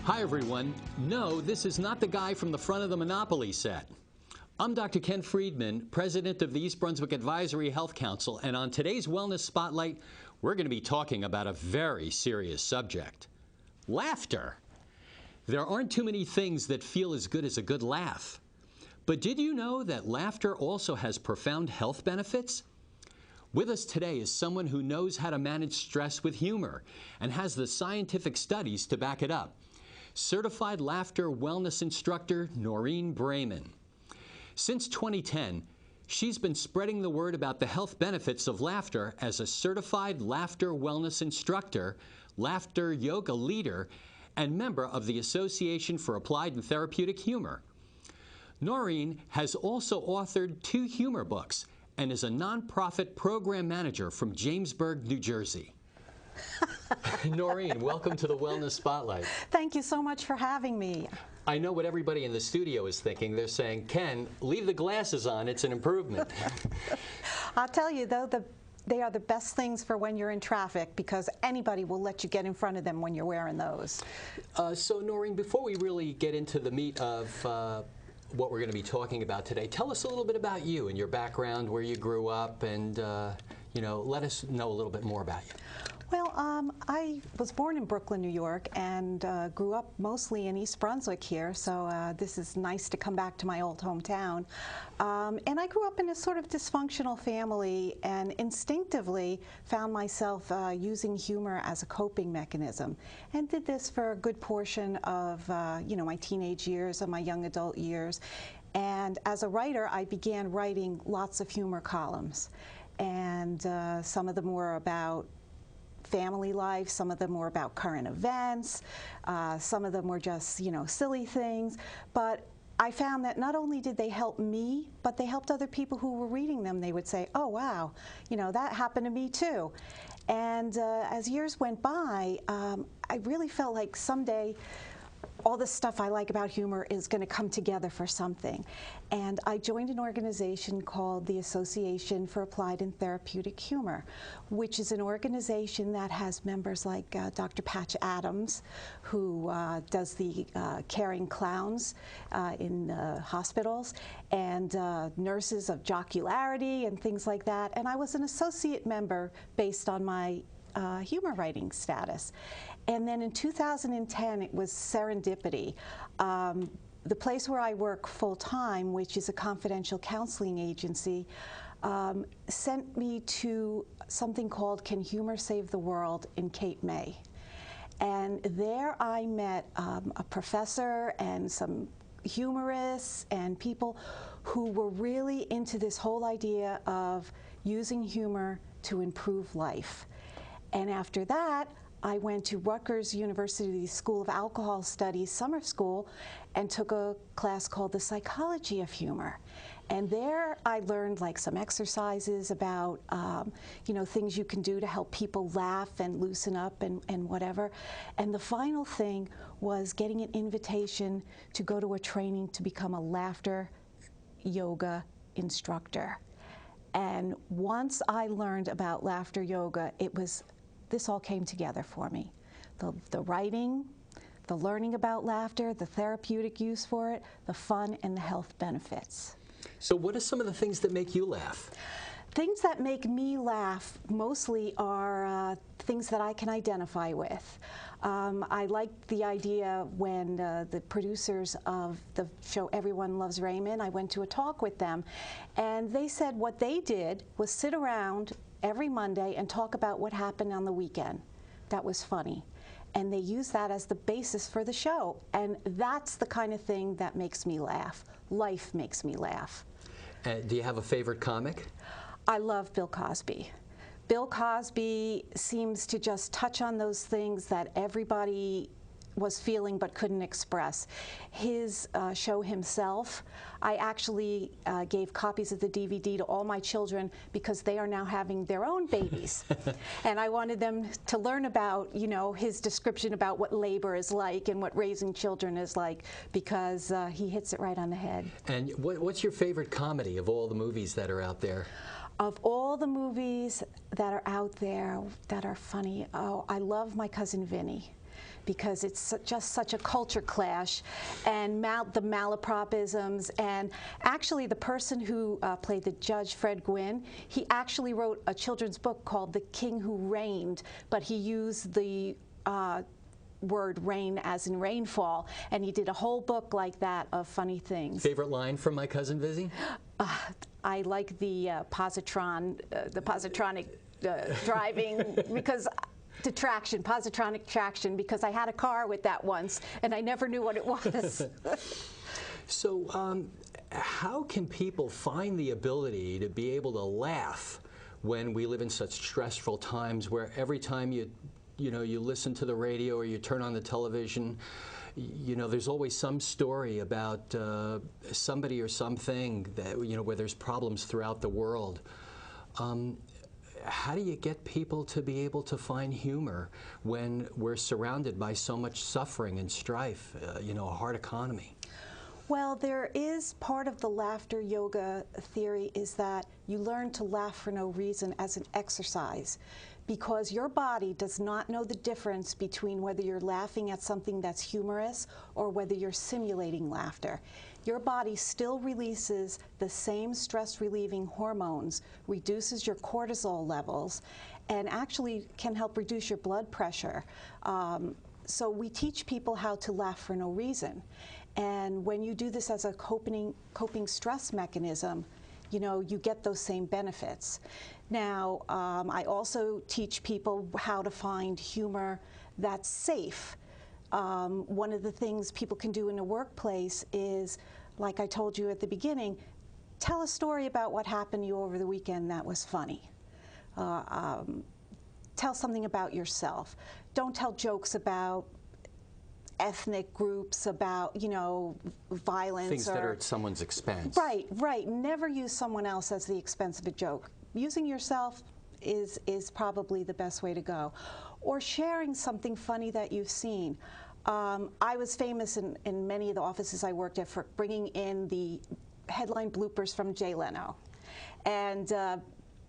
Hi, everyone. No, this is not the guy from the front of the Monopoly set. I'm Dr. Ken Friedman, president of the East Brunswick Advisory Health Council, and on today's Wellness Spotlight, we're going to be talking about a very serious subject: laughter. There aren't too many things that feel as good as a good laugh. But did you know that laughter also has profound health benefits? With us today is someone who knows how to manage stress with humor and has the scientific studies to back it up. Certified laughter wellness instructor Noreen Braman. Since 2010, she's been spreading the word about the health benefits of laughter as a certified laughter wellness instructor, laughter yoga leader, and member of the Association for Applied and Therapeutic Humor. Noreen has also authored 2 humor books and is a nonprofit program manager from Jamesburg, New Jersey. Noreen, welcome to the Wellness Spotlight. Thank you so much for having me. I know what everybody in the studio is thinking. They're saying, Ken, leave the glasses on. It's an improvement. I'll tell you, though, they are the best things for when you're in traffic, because anybody will let you get in front of them when you're wearing those. So, Noreen, before we really get into the meat of what we're going to be talking about today, tell us a little bit about you and your background, where you grew up, and let us know a little bit more about you. Well, I was born in Brooklyn, New York, and grew up mostly in East Brunswick here, so this is nice to come back to my old hometown. And I grew up in a sort of dysfunctional family and instinctively found myself using humor as a coping mechanism, and did this for a good portion of my teenage years and my young adult years. And as a writer, I began writing lots of humor columns, and some of them were about family life, some of them were about current events, some of them were just, silly things. But I found that not only did they help me, but they helped other people who were reading them. They would say, oh, wow, that happened to me too. And as years went by, I really felt like someday all the stuff I like about humor is going to come together for something. And I joined an organization called the Association for Applied and Therapeutic Humor, which is an organization that has members like Dr. Patch Adams, who does the caring clowns in hospitals, and nurses of jocularity and things like that. And I was an associate member based on my humor writing status. And then in 2010, it was serendipity. The place where I work full-time, which is a confidential counseling agency, sent me to something called Can Humor Save the World in Cape May. And there I met a professor and some humorists and people who were really into this whole idea of using humor to improve life. And after that, I went to Rutgers University School of Alcohol Studies summer school and took a class called The Psychology of Humor. And there I learned some exercises about, things you can do to help people laugh and loosen up and whatever. And the final thing was getting an invitation to go to a training to become a laughter yoga instructor. And once I learned about laughter yoga, this all came together for me. The writing, the learning about laughter, the therapeutic use for it, the fun, and the health benefits. So what are some of the things that make you laugh? Things that make me laugh mostly are things that I can identify with. I like the idea when the producers of the show Everyone Loves Raymond, I went to a talk with them, and they said what they did was sit around every Monday and talk about what happened on the weekend. That was funny. And they use that as the basis for the show. And that's the kind of thing that makes me laugh. Life makes me laugh. Do you have a favorite comic? I love Bill Cosby. Bill Cosby seems to just touch on those things that everybody was feeling but couldn't express. His show himself, I actually gave copies of the DVD to all my children because they are now having their own babies. And I wanted them to learn about, his description about what labor is like and what raising children is like, because he hits it right on the head. And what's your favorite comedy of all the movies that are out there? Of all the movies that are out there that are funny, oh, I love My Cousin Vinny. because it's just such a culture clash, and the malapropisms. And actually, the person who played the judge, Fred Gwynne, he actually wrote a children's book called The King Who Reigned, but he used the word rain as in rainfall, and he did a whole book like that of funny things. Favorite line from My Cousin Vizzy? I like the positronic driving, because positronic traction, because I had a car with that once, and I never knew what it was. So how can people find the ability to be able to laugh when we live in such stressful times, where every time you listen to the radio or you turn on the television, there's always some story about somebody or something that, where there's problems throughout the world. How do you get people to be able to find humor when we're surrounded by so much suffering and strife, a hard economy? Well, there is part of the laughter yoga theory is that you learn to laugh for no reason as an exercise, because your body does not know the difference between whether you're laughing at something that's humorous or whether you're simulating laughter. Your body still releases the same stress-relieving hormones, reduces your cortisol levels, and actually can help reduce your blood pressure. So we teach people how to laugh for no reason. And when you do this as a coping stress mechanism, you get those same benefits. Now, I also teach people how to find humor that's safe. One of the things people can do in a workplace is, like I told you at the beginning, tell a story about what happened to you over the weekend that was funny. Tell something about yourself. Don't tell jokes about ethnic groups, about violence, things that are at someone's expense. Right. Never use someone else as the expense of a joke. Using yourself is probably the best way to go. Or sharing something funny that you've seen. I was famous in many of the offices I worked at for bringing in the headline bloopers from Jay Leno. And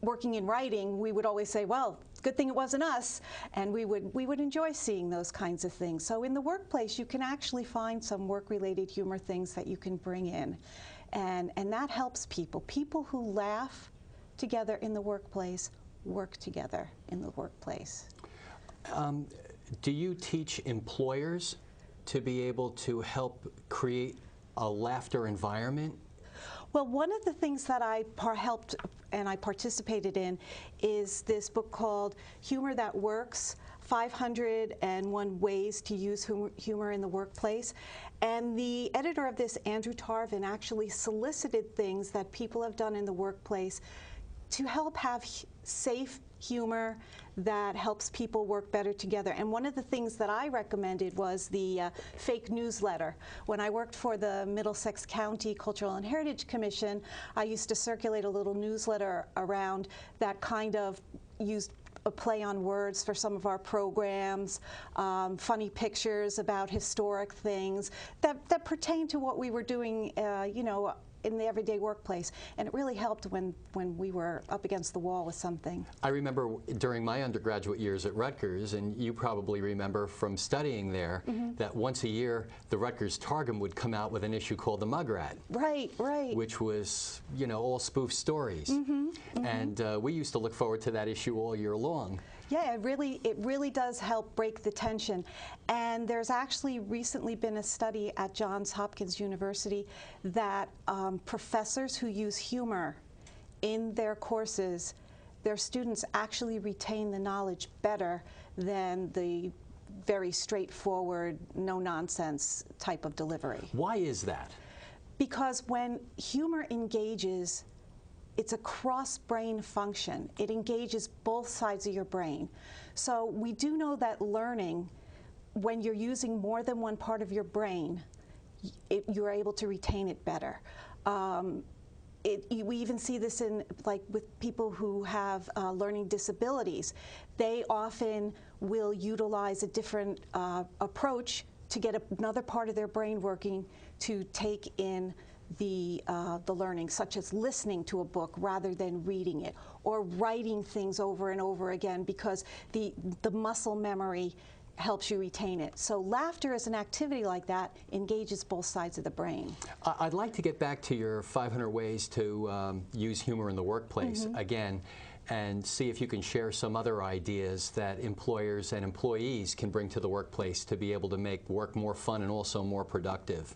working in writing, we would always say, well, good thing it wasn't us, and we would enjoy seeing those kinds of things. So in the workplace, you can actually find some work-related humor things that you can bring in, and that helps people. People who laugh together in the workplace work together in the workplace. Do you teach employers to be able to help create a laughter environment? Well, one of the things that I helped and I participated in is this book called Humor That Works, 501 Ways to Use Humor in the Workplace. And the editor of this, Andrew Tarvin, actually solicited things that people have done in the workplace to help have safe humor that helps people work better together. And one of the things that I recommended was the fake newsletter. When I worked for the Middlesex County Cultural and Heritage Commission, I used to circulate a little newsletter around that kind of used a play on words for some of our programs, funny pictures about historic things that pertain to what we were doing, in the everyday workplace, and it really helped when we were up against the wall with something. I remember during my undergraduate years at Rutgers, and you probably remember from studying there, that once a year the Rutgers Targum would come out with an issue called The Mugrat. Right. Which was, all spoof stories. And we used to look forward to that issue all year long. Yeah, it really does help break the tension. And there's actually recently been a study at Johns Hopkins University that professors who use humor in their courses, their students actually retain the knowledge better than the very straightforward, no-nonsense type of delivery. Why is that? Because when humor engages, it's a cross-brain function. It engages both sides of your brain. So we do know that learning, when you're using more than one part of your brain, you're able to retain it better. We even see this in, with people who have learning disabilities. They often will utilize a different approach to get another part of their brain working to take in the learning, such as listening to a book rather than reading it, or writing things over and over again, because the muscle memory helps you retain it. So laughter as an activity like that engages both sides of the brain. I'd like to get back to your 500 ways to use humor in the workplace again, and see if you can share some other ideas that employers and employees can bring to the workplace to be able to make work more fun and also more productive.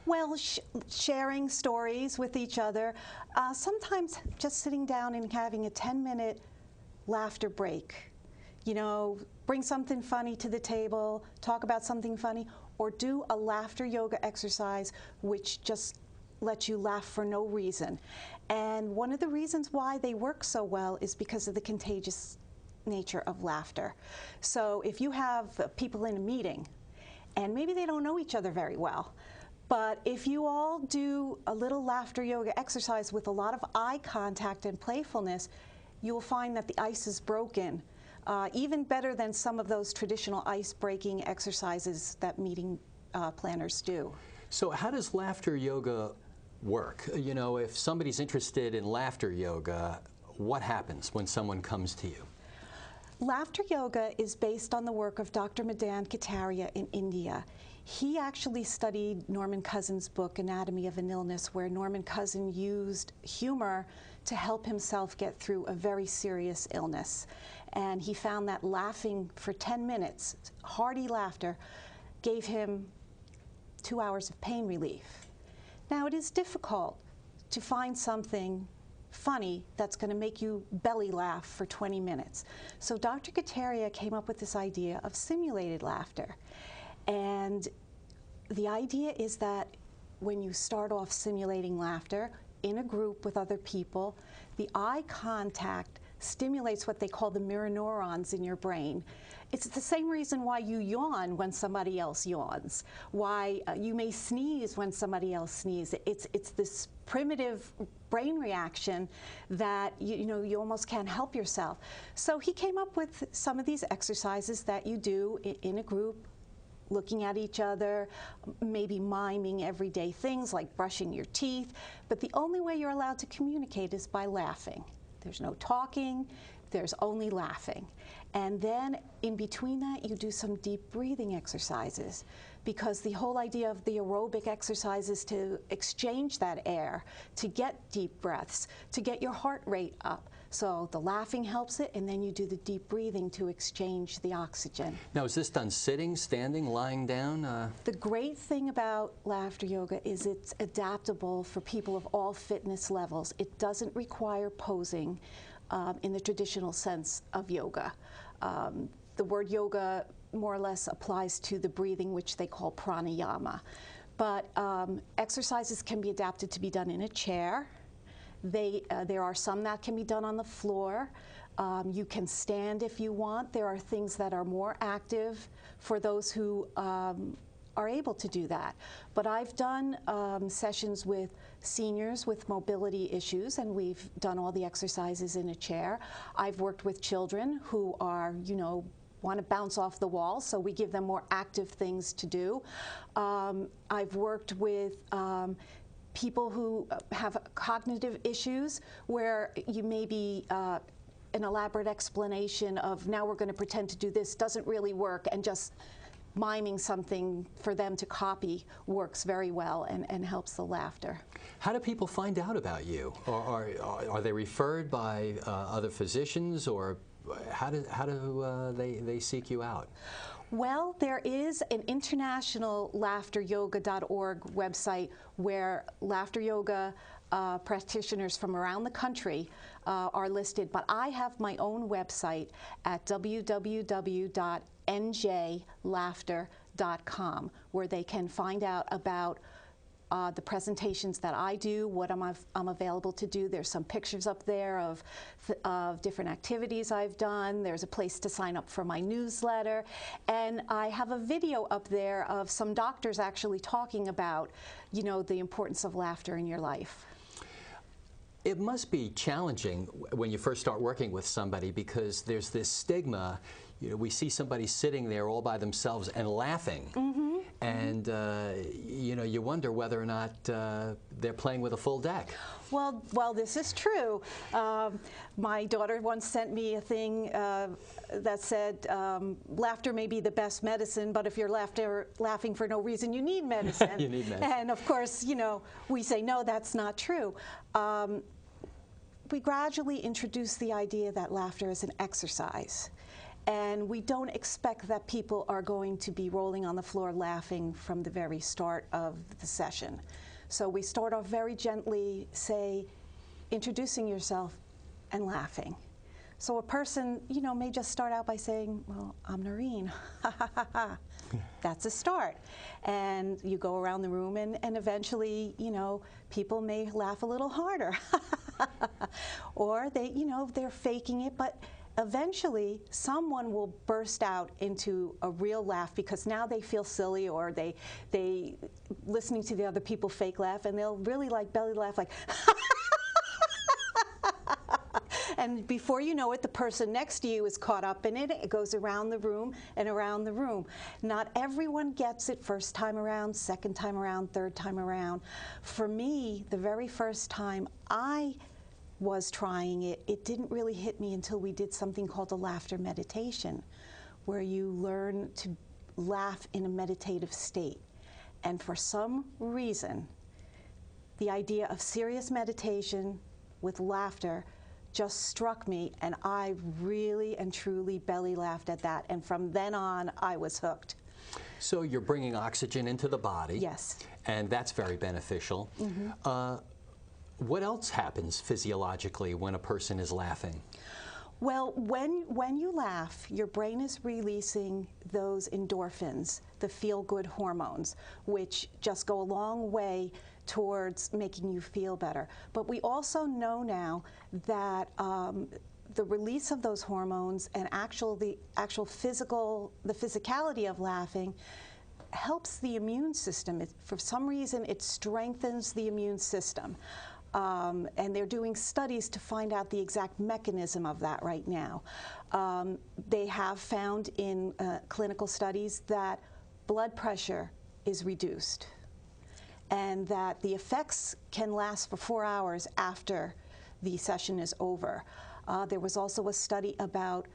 Well, sharing stories with each other, sometimes just sitting down and having a 10-minute laughter break. You know, bring something funny to the table, talk about something funny, or do a laughter yoga exercise which just lets you laugh for no reason. And one of the reasons why they work so well is because of the contagious nature of laughter. So if you have people in a meeting, and maybe they don't know each other very well, but if you all do a little laughter yoga exercise with a lot of eye contact and playfulness, you will find that the ice is broken. Even better than some of those traditional ice-breaking exercises that meeting planners do. So how does laughter yoga work? You know, if somebody's interested in laughter yoga, what happens when someone comes to you? Laughter yoga is based on the work of Dr. Madan Kataria in India. He actually studied Norman Cousin's book, Anatomy of an Illness, where Norman Cousin used humor to help himself get through a very serious illness. And he found that laughing for 10 minutes, hearty laughter, gave him 2 hours of pain relief. Now, it is difficult to find something funny that's going to make you belly laugh for 20 minutes. So Dr. Kataria came up with this idea of simulated laughter. And the idea is that when you start off simulating laughter in a group with other people, the eye contact stimulates what they call the mirror neurons in your brain. It's the same reason why you yawn when somebody else yawns, why you may sneeze when somebody else sneezes. It's this primitive brain reaction that you almost can't help yourself. So he came up with some of these exercises that you do in a group, looking at each other, maybe miming everyday things like brushing your teeth, but the only way you're allowed to communicate is by laughing. There's no talking, there's only laughing. And then in between that, you do some deep breathing exercises, because the whole idea of the aerobic exercise is to exchange that air, to get deep breaths, to get your heart rate up. So the laughing helps it, and then you do the deep breathing to exchange the oxygen. Now, is this done sitting, standing, lying down? The great thing about laughter yoga is it's adaptable for people of all fitness levels. It doesn't require posing in the traditional sense of yoga. The word yoga more or less applies to the breathing, which they call pranayama. But exercises can be adapted to be done in a chair. There are some that can be done on the floor. You can stand if you want. There are things that are more active for those who are able to do that. But I've done sessions with seniors with mobility issues, and we've done all the exercises in a chair. I've worked with children who are, want to bounce off the wall, so we give them more active things to do. I've worked with people who have cognitive issues where you may be an elaborate explanation of, now we're going to pretend to do this, doesn't really work, and just miming something for them to copy works very well and helps the laughter. How do people find out about you? Are they referred by other physicians, or how do they seek you out? Well, there is an international laughteryoga.org website where laughter yoga practitioners from around the country are listed, but I have my own website at www.njlaughter.com, where they can find out about the presentations that I do, what I'm available to do. There's some pictures up there of different activities I've done. There's a place to sign up for my newsletter. And I have a video up there of some doctors actually talking about, the importance of laughter in your life. It must be challenging when you first start working with somebody, because there's this stigma. We see somebody sitting there all by themselves and laughing. and you know, you wonder whether or not they're playing with a full deck. Well, this is true. My daughter once sent me a thing that said, laughter may be the best medicine, but if you're laughing for no reason, you need medicine. You need medicine. And of course, you know, we say, no, that's not true. We gradually introduce the idea that laughter is an exercise. And we don't expect that people are going to be rolling on the floor laughing from the very start of the session. So we start off very gently, say, introducing yourself and laughing. So a person, you know, may just start out by saying, well, I'm Noreen, ha ha ha ha. That's a start. And you go around the room and eventually, you know, people may laugh a little harder. Or they, you know, they're faking it, but eventually someone will burst out into a real laugh because now they feel silly, or they listening to the other people fake laugh, and they'll really like belly laugh like and before you know it, the person next to you is caught up in it. It goes around the room and around the room. Not everyone gets it first time around, second time around, third time around. For me, the very first time I was trying it, it didn't really hit me until we did something called a laughter meditation, where you learn to laugh in a meditative state. And for some reason, the idea of serious meditation with laughter just struck me, and I really and truly belly laughed at that. And from then on, I was hooked. So you're bringing oxygen into the body. Yes. And that's very beneficial. Mm-hmm. What else happens physiologically when a person is laughing? Well, when you laugh, your brain is releasing those endorphins, the feel-good hormones, which just go a long way towards making you feel better. But we also know now that the release of those hormones and the physicality of laughing helps the immune system. For some reason, it strengthens the immune system. And they're doing studies to find out the exact mechanism of that right now. They have found in clinical studies that blood pressure is reduced, and that the effects can last for 4 hours after the session is over. There was also a study about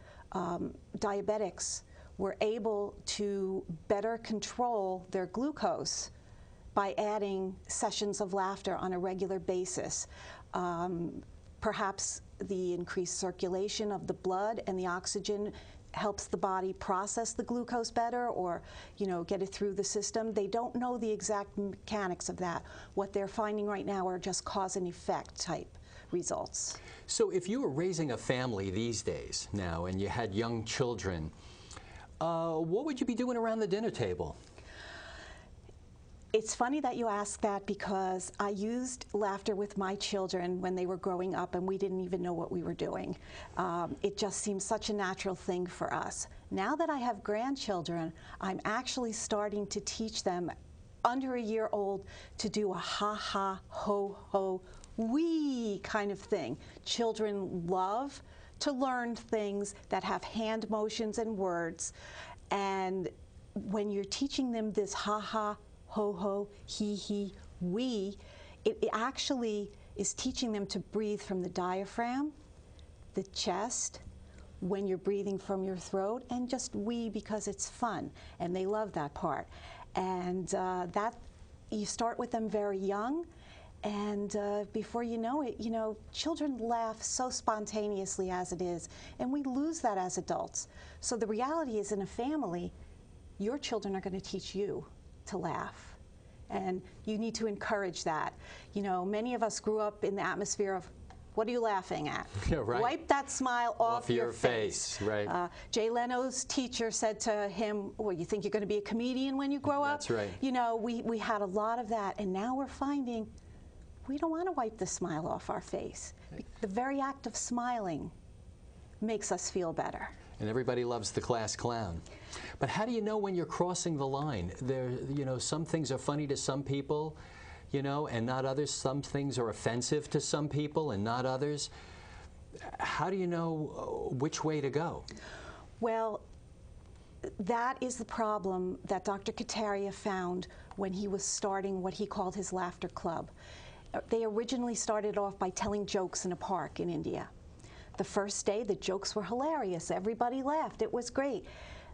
diabetics were able to better control their glucose by adding sessions of laughter on a regular basis. Perhaps the increased circulation of the blood and the oxygen helps the body process the glucose better, or, you know, get it through the system. They don't know the exact mechanics of that. What they're finding right now are just cause and effect type results. So if you were raising a family these days now and you had young children, what would you be doing around the dinner table? It's funny that you ask that, because I used laughter with my children when they were growing up, and we didn't even know what we were doing. It just seems such a natural thing for us. Now that I have grandchildren, I'm actually starting to teach them, under a year old, to do a ha-ha, ho-ho, wee kind of thing. Children love to learn things that have hand motions and words, and when you're teaching them this ha-ha, ho-ho, he, we, it actually is teaching them to breathe from the diaphragm, the chest, when you're breathing from your throat, and just we because it's fun, and they love that part. And that, you start with them very young, and before you know it, you know, children laugh so spontaneously as it is, and we lose that as adults. So the reality is, in a family, your children are going to teach you to laugh, and you need to encourage that. You know, many of us grew up in the atmosphere of, what are you laughing at? Yeah, right. Wipe that smile off your face. Right. Jay Leno's teacher said to him, well, you think you're going to be a comedian when you grow up? That's right. You know, we had a lot of that, and now we're finding we don't want to wipe the smile off our face. The very act of smiling makes us feel better. And everybody loves the class clown. But how do you know when you're crossing the line? There, you know, some things are funny to some people, you know, and not others. Some things are offensive to some people and not others. How do you know which way to go? Well, that is the problem that Dr. Kataria found when he was starting what he called his laughter club. They originally started off by telling jokes in a park in India. The first day, the jokes were hilarious. Everybody laughed. It was great.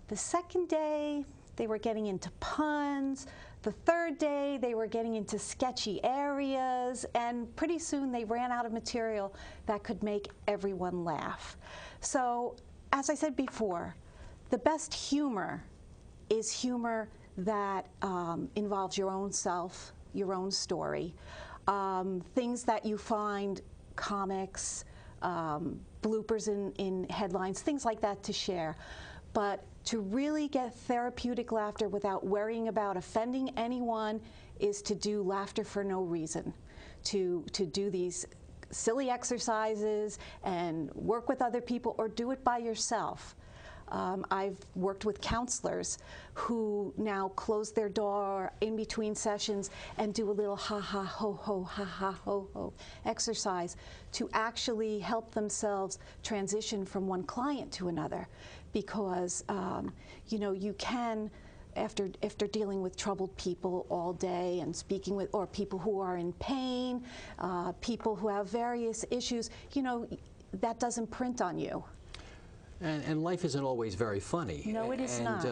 The second day, they were getting into puns. The third day, they were getting into sketchy areas. And pretty soon, they ran out of material that could make everyone laugh. So, as I said before, the best humor is humor that involves your own self, your own story. Things that you find, comics, bloopers in headlines, things like that to share. But to really get therapeutic laughter without worrying about offending anyone is to do laughter for no reason. To do these silly exercises and work with other people or do it by yourself. I've worked with counselors who now close their door in between sessions and do a little ha-ha, ho-ho, ha-ha, ho-ho exercise to actually help themselves transition from one client to another. Because, you know, you can, after dealing with troubled people all day and speaking with, or people who are in pain, people who have various issues, you know, that doesn't print on you. And life isn't always very funny. No, it is not.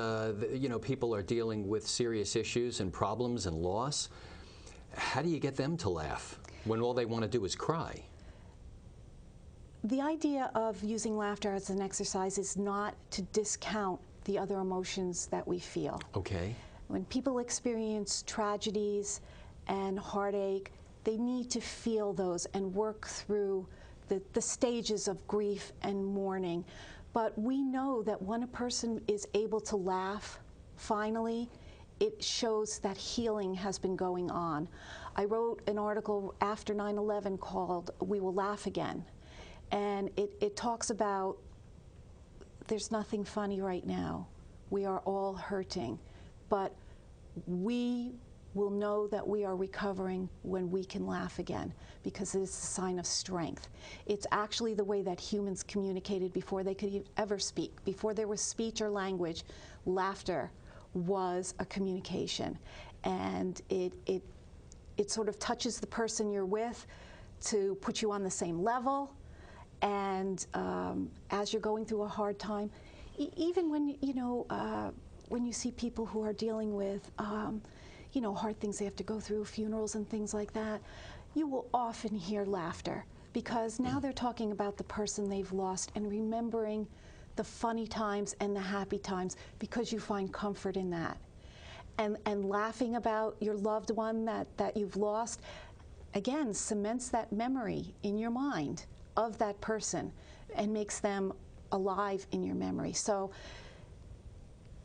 You know, people are dealing with serious issues and problems and loss. How do you get them to laugh when all they want to do is cry? The idea of using laughter as an exercise is not to discount the other emotions that we feel. Okay. When people experience tragedies and heartache, they need to feel those and work through the stages of grief and mourning. But we know that when a person is able to laugh, finally, it shows that healing has been going on. I wrote an article after 9/11 called "We Will Laugh Again." And it talks about there's nothing funny right now. We are all hurting. But we will know that we are recovering when we can laugh again, because it's a sign of strength. It's actually the way that humans communicated before they could ever speak. Before there was speech or language, laughter was a communication. And it sort of touches the person you're with to put you on the same level. And as you're going through a hard time, even when, you know, when you see people who are dealing with you know, hard things they have to go through, funerals and things like that, you will often hear laughter, because now they're talking about the person they've lost and remembering the funny times and the happy times, because you find comfort in that. And laughing about your loved one that you've lost, again, cements that memory in your mind of that person and makes them alive in your memory. So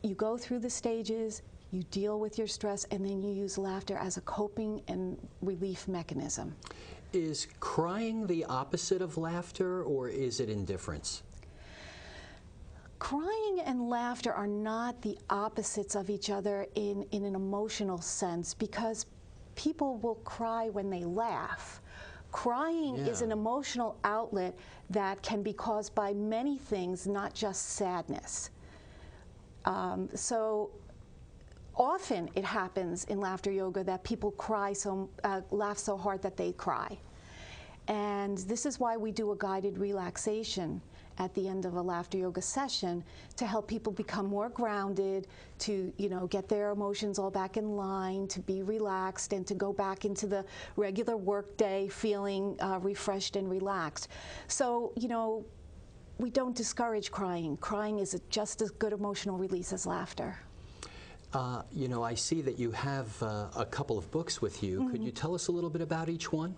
you go through the stages, you deal with your stress, and then you use laughter as a coping and relief mechanism. Is crying the opposite of laughter, or is it indifference? Crying and laughter are not the opposites of each other in an emotional sense, because people will cry when they laugh. Crying is an emotional outlet that can be caused by many things, not just sadness. So often it happens in laughter yoga that people laugh so hard that they cry. And this is why we do a guided relaxation at the end of a laughter yoga session, to help people become more grounded, to, you know, get their emotions all back in line, to be relaxed, and to go back into the regular work day feeling refreshed and relaxed. So, you know, we don't discourage crying. Crying is just as good emotional release as laughter. You know, I see that you have a couple of books with you. Mm-hmm. Could you tell us a little bit about each one?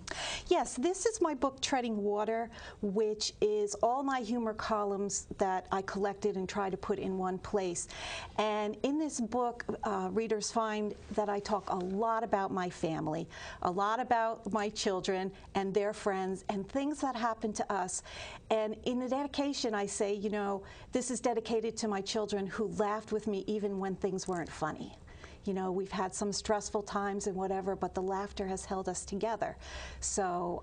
Yes, this is my book, Treading Water, which is all my humor columns that I collected and tried to put in one place. And in this book, readers find that I talk a lot about my family, a lot about my children and their friends, and things that happen to us. And in the dedication, I say, you know, this is dedicated to my children who laughed with me even when things weren't funny. You know, we've had some stressful times and whatever, but the laughter has held us together. So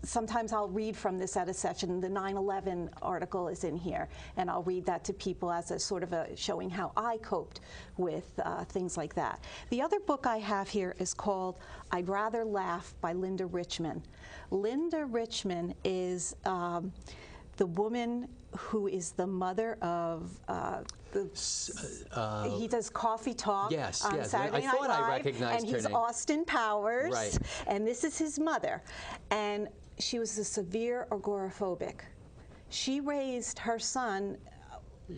sometimes I'll read from this at a session. The 9/11 article is in here, and I'll read that to people as a sort of showing how I coped with things like that. The other book I have here is called I'd Rather Laugh by Linda Richman. Linda Richman is the woman who is the mother of he does Coffee Talk on Saturday Night Live, I recognized and her he's name. Austin Powers, Right. and this is his mother. And she was a severe agoraphobic. She raised her son.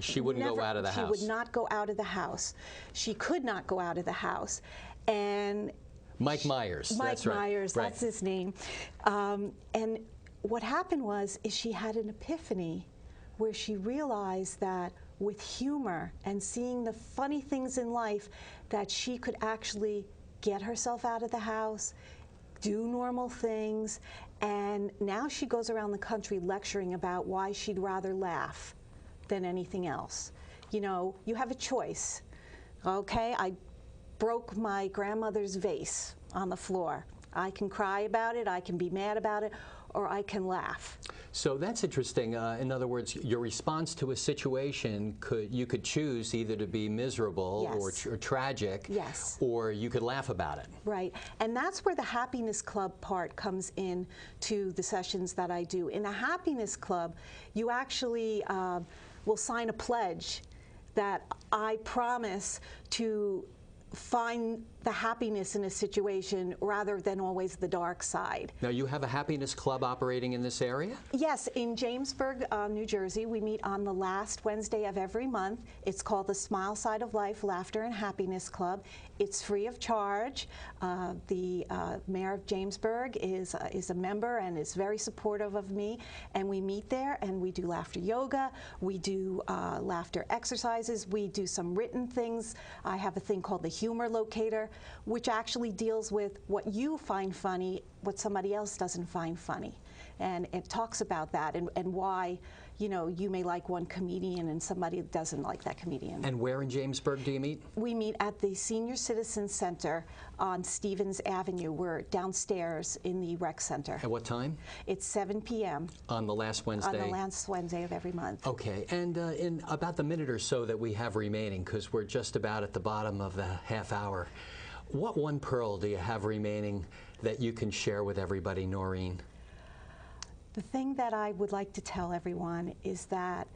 She wouldn't go out of the house. She would not go out of the house. She could not go out of the house. And Mike Myers. Mike That's right. Myers, Right. that's his name. And what happened was she had an epiphany where she realized that with humor and seeing the funny things in life, that she could actually get herself out of the house, do normal things, and now she goes around the country lecturing about why she'd rather laugh than anything else. You know, you have a choice. Okay, I broke my grandmother's vase on the floor. I can cry about it, I can be mad about it, or I can laugh. So that's interesting. In other words, your response to a situation, you could choose either to be miserable or tragic, or you could laugh about it. Right, and that's where the Happiness Club part comes in to the sessions that I do. In the Happiness Club, you actually will sign a pledge that I promise to find the happiness in a situation rather than always the dark side. Now, you have a happiness club operating in this area? Yes, in Jamesburg, New Jersey. We meet on the last Wednesday of every month. It's called the Smile Side of Life Laughter and Happiness Club. It's free of charge. The mayor of Jamesburg is a member and is very supportive of me. And we meet there and we do laughter yoga. We do laughter exercises. We do some written things. I have a thing called the Humor Locator, which actually deals with what you find funny, what somebody else doesn't find funny. And it talks about that and why, you know, you may like one comedian and somebody doesn't like that comedian. And where in Jamesburg do you meet? We meet at the Senior Citizen Center on Stevens Avenue. We're downstairs in the rec center. At what time? It's 7 p.m. On the last Wednesday? On the last Wednesday of every month. Okay, and in about the minute or so that we have remaining, because we're just about at the bottom of the half hour, what one pearl do you have remaining that you can share with everybody, Noreen? The thing that I would like to tell everyone is that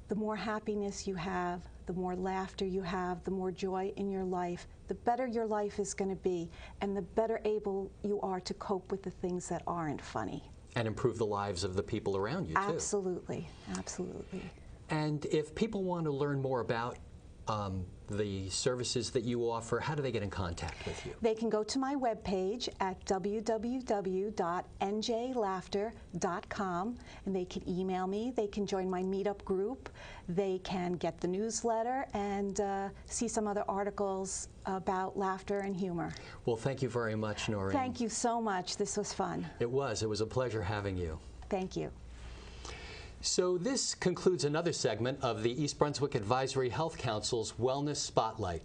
the more happiness you have, the more laughter you have, the more joy in your life, the better your life is going to be, and the better able you are to cope with the things that aren't funny. And improve the lives of the people around you, too. Absolutely, absolutely. And if people want to learn more about the services that you offer, how do they get in contact with you? They can go to my webpage at www.njlaughter.com, and they can email me. They can join my meetup group. They can get the newsletter and see some other articles about laughter and humor. Well, thank you very much, Noreen. Thank you so much. This was fun. It was. It was a pleasure having you. Thank you. So this concludes another segment of the East Brunswick Advisory Health Council's Wellness Spotlight.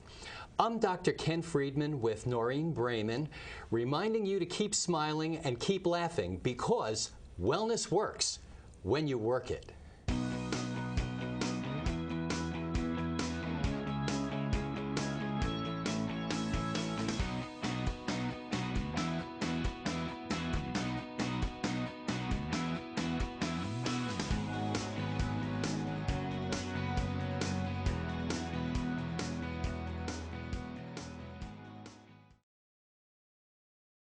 I'm Dr. Ken Friedman with Noreen Braman, reminding you to keep smiling and keep laughing because wellness works when you work it.